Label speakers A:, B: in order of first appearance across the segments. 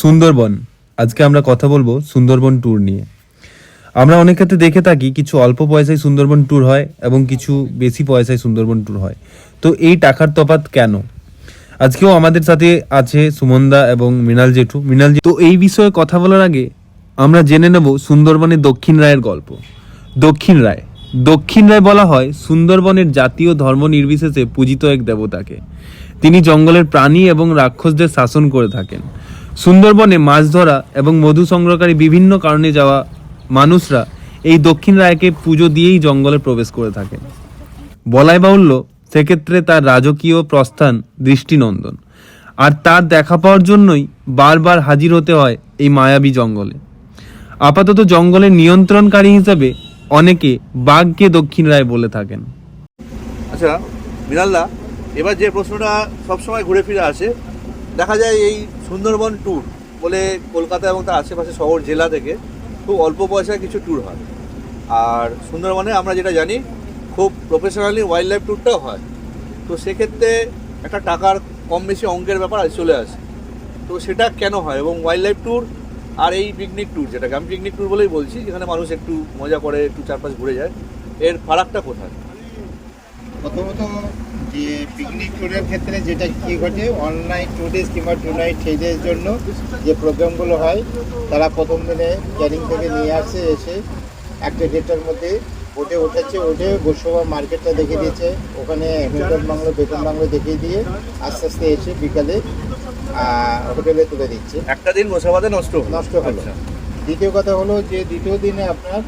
A: সুন্দরবন। আজকে আমরা কথা বলবো সুন্দরবন ট্যুর নিয়ে। আমরা অনেক ক্ষেত্রে দেখে থাকি কিছু অল্প পয়সায় সুন্দরবন ট্যুর হয় এবং কিছু বেশি পয়সায় সুন্দরবন ট্যুর হয়। তো এই টাকার তফাৎ কেন? আজকেও আমাদের সাথে আছে সুমনদা এবং মৃণাল জেঠু। তো এই বিষয়ে কথা বলার আগে আমরা জেনে নেব সুন্দরবনের দক্ষিণ রায়ের গল্প। দক্ষিণ রায় বলা হয় সুন্দরবনের জাতীয় ধর্ম নির্বিশেষে পূজিত এক দেবতাকে। তিনি জঙ্গলের প্রাণী এবং রাক্ষসদের শাসন করে থাকেন। সুন্দরবনে মাছ ধরা এবং মধু সংগ্রহকারী বিভিন্ন কারণে যাওয়া মানুষরা এই দক্ষিণ রায়কে পুজো দিয়েই জঙ্গলে প্রবেশ করে থাকেন। বলাই বাহুল্য সেক্ষেত্রে তার রাজকীয় প্রস্থান দৃষ্টিনন্দন, আর তার দেখা পাওয়ার জন্যই বারবার হাজির হতে হয় এই মায়াবী জঙ্গলে। আপাতত জঙ্গলের নিয়ন্ত্রণকারী হিসাবে অনেকে বাঘকে দক্ষিণ রায় বলে থাকেন।
B: আচ্ছা মৃণালদা, এবার যে প্রশ্নটা সবসময় ঘুরে ফিরে আসে, দেখা যায় এই সুন্দরবন ট্যুর বলে কলকাতা এবং তার আশেপাশে শহর জেলা থেকে খুব অল্প পয়সায় কিছু ট্যুর হয়, আর সুন্দরবনে আমরা যেটা জানি খুব প্রফেশনালি ওয়াইল্ড লাইফ ট্যুরটাও হয়। তো সেক্ষেত্রে একটা টাকার কম বেশি অঙ্কের ব্যাপার চলে আসে। তো সেটা কেন হয়, এবং ওয়াইল্ড লাইফ ট্যুর আর এই পিকনিক ট্যুর, যেটাকে আমি পিকনিক ট্যুর বলেই বলছি, যেখানে মানুষ একটু মজা করে একটু চারপাশ ঘুরে যায়, এর ফারাকটা কোথায়?
C: প্রথমত যে পিকনিক ট্যুরের ক্ষেত্রে যেটা কী ঘটে, অনলাইন 2 ডেজ কিংবা 2 নাইট 3 ডের জন্য যে প্রোগ্রামগুলো হয়, তারা প্রথম দিনে ক্যানিং থেকে নিয়ে আসে, এসে একটা ডেটার মধ্যে বোটে উঠে গোসবা মার্কেটটা দেখিয়ে দিয়েছে, ওখানে হিলটন বাংলো বেতন বাংলো দেখিয়ে দিয়ে আস্তে আস্তে এসে বিকালে হোটেলে তুলে দিচ্ছে।
B: একটা দিন গোসাবাদে নষ্ট
C: হলো। দ্বিতীয় কথা হলো যে দ্বিতীয় দিনে আপনার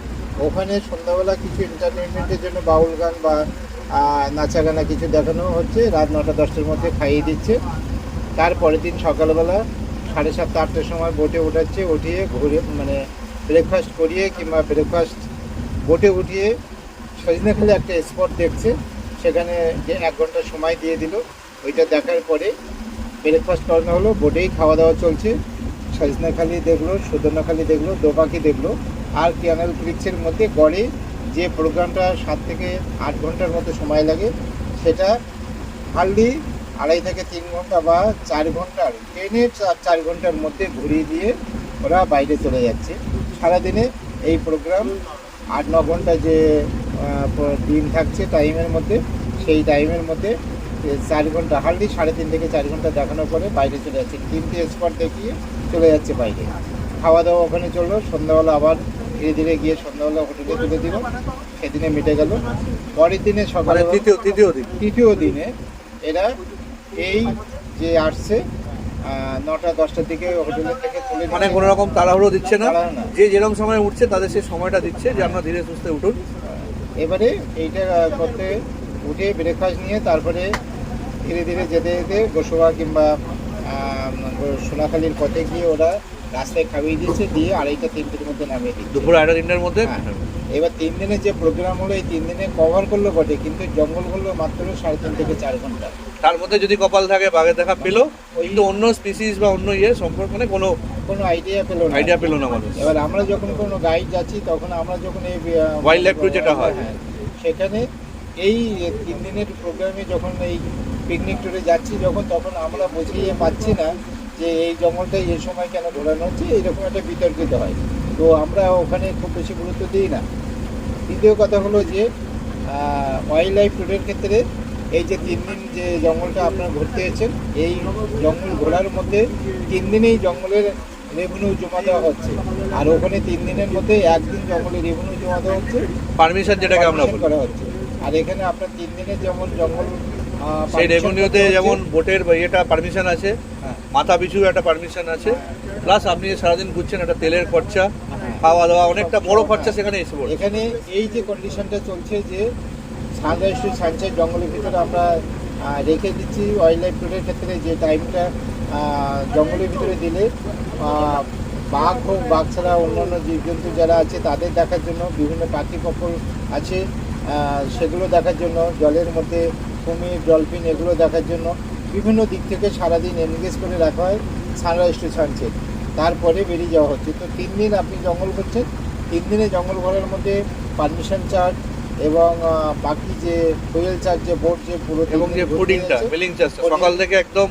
C: ওখানে সন্ধ্যাবেলা কিছু এন্টারটেনমেন্টের জন্য বাউল গান বা নাচা গানা কিছু দেখানো হচ্ছে, রাত 9টা-10টার মধ্যে খাইয়ে দিচ্ছে। তারপরের দিন সকালবেলা 7:30-8টার সময় বোটে উঠিয়ে ঘুরে মানে ব্রেকফাস্ট করিয়ে কিংবা ব্রেকফাস্ট বোটে উঠিয়ে সজনেখালি একটা স্পট দেখছে, সেখানে যে 1 ঘন্টা সময় দিয়ে দিল। ওইটা দেখার পরে ব্রেকফাস্ট করানো হলো, বোটেই খাওয়া দাওয়া চলছে। সজনেখালি দেখলো, সুদর্ণখালি দেখলো, দোপাকি দেখলো, আর ক্যানাল ক্রিক্সের মধ্যে গড়ে যে প্রোগ্রামটা 7 থেকে 8 ঘন্টার মতো সময় লাগে, সেটা হার্ডলি 2.5 থেকে 3 ঘন্টা বা 4 ঘন্টার ট্রেনের 4 ঘন্টার মধ্যে ঘুরিয়ে দিয়ে ওরা বাইরে চলে যাচ্ছে। সারাদিনে এই প্রোগ্রাম 8-9 ঘন্টা যে দিন থাকছে টাইমের মধ্যে, সেই টাইমের মধ্যে 4 ঘন্টা হার্ডলি 3.5 থেকে 4 ঘন্টা দেখানোর পরে বাইরে চলে যাচ্ছে। 3টে স্পট দেখিয়ে চলে যাচ্ছে বাইরে। খাওয়া দাওয়া ওখানে চললো, সন্ধ্যাবেলা আবার ধীরে ধীরে গিয়ে সন্ধ্যাবেলা হোটেলে তুলে দিল, সেদিনে মিটে গেল। পরের দিনে সকালে তৃতীয় দিনে এরা এই যে আসছে 9টা-10টার দিকে হোটেলের থেকে তুলে,
B: মানে কোনো রকম তাড়াহুড়ো দিচ্ছে না, যে যেরকম সময় উঠছে তাদের সেই সময়টা দিচ্ছে যে আমরা ধীরে সুস্থে উঠুন।
C: এবারে এইটা করতে উঠে ব্রেকফাস্ট নিয়ে তারপরে ধীরে ধীরে যেতে যেতে গোসবা কিংবা সোনাখালীর পথে গিয়ে ওরা রাস্তায় খাইয়ে দিচ্ছে, দিয়ে 2:30-3টের মধ্যে নামিয়ে দিচ্ছে,
B: দুপুর 2:30-3টার মধ্যে।
C: এবার 3 দিনের যে প্রোগ্রাম হলো, এই 3 দিনে কভার করলো বটে, কিন্তু জঙ্গল করলো মাত্র 3.5 থেকে 4 ঘন্টা।
B: তার মধ্যে যদি কপাল থাকে বাঘের দেখা পেলো, কিন্তু অন্য স্পিসিস বা অন্য সম্পর্ক মানে কোনো আইডিয়া পেলো না মানুষ।
C: এবার আমরা যখন কোনো গাইড যাচ্ছি, তখন আমরা যখন এই
B: ওয়াইল্ড লাইফ ট্যুর যেটা হয়,
C: সেখানে এই 3 দিনের প্রোগ্রামে যখন এই পিকনিক ট্যুরে যাচ্ছি তখন আমরা বুঝিয়ে পাচ্ছি না যে এই জঙ্গলটা এই সময় কেন ঘোরানো হচ্ছে, এইরকম একটা বিতর্কিত হয়। তো আমরা ওখানে খুব বেশি গুরুত্ব দিই না। দ্বিতীয় কথা হলো যে ওয়াইল্ড লাইফ ট্যুরের ক্ষেত্রে এই যে 3 দিন যে জঙ্গলটা আপনারা ঘুরতে এসেছেন, এই জঙ্গল ঘোরার মধ্যে 3 দিনেই জঙ্গলের রেভিনিউ জমা দেওয়া হচ্ছে, আর ওখানে 3 দিনের মধ্যে 1 দিন জঙ্গলের রেভিনিউ জমা দেওয়া হচ্ছে,
B: পারমিশন যেটাকে আমরা
C: করা হচ্ছে। আর এখানে আপনার 3 দিনের যেমন জঙ্গল
B: সেই রেভিনিউতে যেমন বোটের ইয়েটা পারমিশন আছে, মাথা পিছু একটা পারমিশন আছে, প্লাস আপনি সারাদিন ঘুরছেন, একটা তেলের খরচা, খাওয়া দাওয়া, অনেকটা বড় খরচা সেখানে এসে পড়ে।
C: এখানে এই যে কন্ডিশনটা চলছে যে সানরাইজ টু সানসেট জঙ্গলের ভিতরে আমরা রেখে দিচ্ছি, ওয়াইল্ড লাইফ ট্যুরের ক্ষেত্রে যে টাইমটা জঙ্গলের ভিতরে দিলে বাঘ হোক, বাঘ ছাড়া অন্যান্য জীবজন্তু যারা আছে তাদের দেখার জন্য বিভিন্ন পাখি পক্ষী আছে, সেগুলো দেখার জন্য, জলের মধ্যে কুমির, ডলফিন, এগুলো দেখার জন্য বিভিন্ন দিক থেকে সারাদিন এনগেজ করে রাখা হয় সানরাইজ টু সানসেট। তারপরে বেরিয়ে যাওয়া হচ্ছে। তো 3 দিন আপনি জঙ্গল করছেন, 3 দিনে জঙ্গল ঘোরার মধ্যে পারমিশন চার্জ এবং বাকি যে ফুয়েল চার্জ, যে বোট যে পুরো
B: এবং যে ফুডিংটা, মিলিং চার্জ সকাল থেকে একদম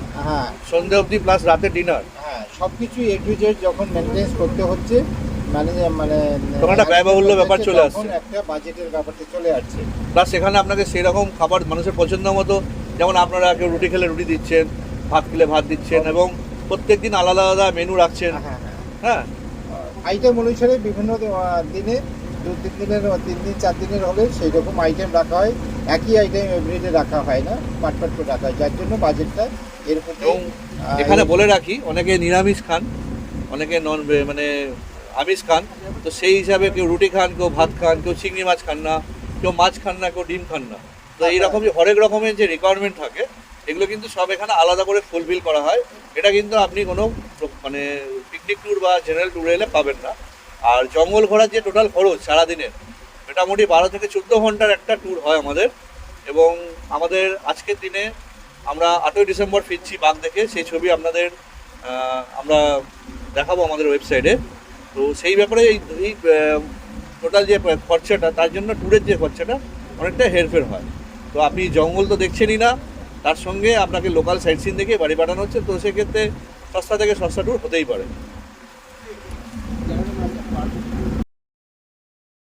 B: সন্ধ্যা অবধি প্লাস রাতে ডিনার,
C: সব কিছু এ টু জেড যখন মেনটেন্স করতে হচ্ছে, মানে
B: তখন একটা ব্যয়বহুল্য ব্যাপার চলে আসছে।
C: তখন একটা বাজেটের ব্যাপারটা চলে আসছে।
B: প্লাস সেখানে আপনাকে সেরকম খাবার মানুষের পছন্দ মতো, যেমন আপনারা কেউ রুটি খেলে রুটি দিচ্ছেন, ভাত খেলে ভাত দিচ্ছেন, এবং প্রত্যেক দিন আলাদা আলাদা মেনু রাখছেন।
C: হ্যাঁ হ্যাঁ,
B: হ্যাঁ,
C: আইটেম অনুসারে বিভিন্ন দিনে 2-3 দিনের 3 দিন 4 দিনের হলে সেই রকম আইটেম রাখা হয়, একই আইটেম এভরিডে রাখা হয় না, পাট করে রাখা হয়, যার জন্য বাজেটটা এরকম।
B: এবং এখানে বলে রাখি, অনেকে নিরামিষ খান, অনেকে নন মানে আমিষ খান, তো সেই হিসাবে কেউ রুটি খান, কেউ ভাত খান, কেউ চিংড়ি মাছ খান না, কেউ মাছ খান না, কেউ ডিম খান না। তো এইরকমই হরেক রকমের যে রিকোয়ারমেন্ট থাকে এগুলো কিন্তু সব এখানে আলাদা করে ফুলফিল করা হয়। এটা কিন্তু আপনি কোনো মানে পিকনিক ট্যুর বা জেনারেল ট্যুরে এলে পাবেন না। আর জঙ্গল ঘোরার যে টোটাল খরচ সারাদিনের, মোটামুটি 12 থেকে 14 ঘন্টার একটা ট্যুর হয় আমাদের। এবং আমাদের আজকের দিনে আমরা 8ই ডিসেম্বর ফিরছি বাঘ দেখে, সেই ছবি আপনাদের আমরা দেখাবো আমাদের ওয়েবসাইটে। তো সেই ব্যাপারে এই টোটাল যে খরচাটা, তার জন্য ট্যুরের যে খরচাটা অনেকটা হেরফের হয়। তো আপনি জঙ্গল তো দেখছেনই না, তার সঙ্গে আপনাকে লোকাল সাইট সিন দেখে বাড়ি পাঠানো হচ্ছে, তো সেক্ষেত্রে সস্তা থেকে সস্তা ট্যুর হতেই পারে।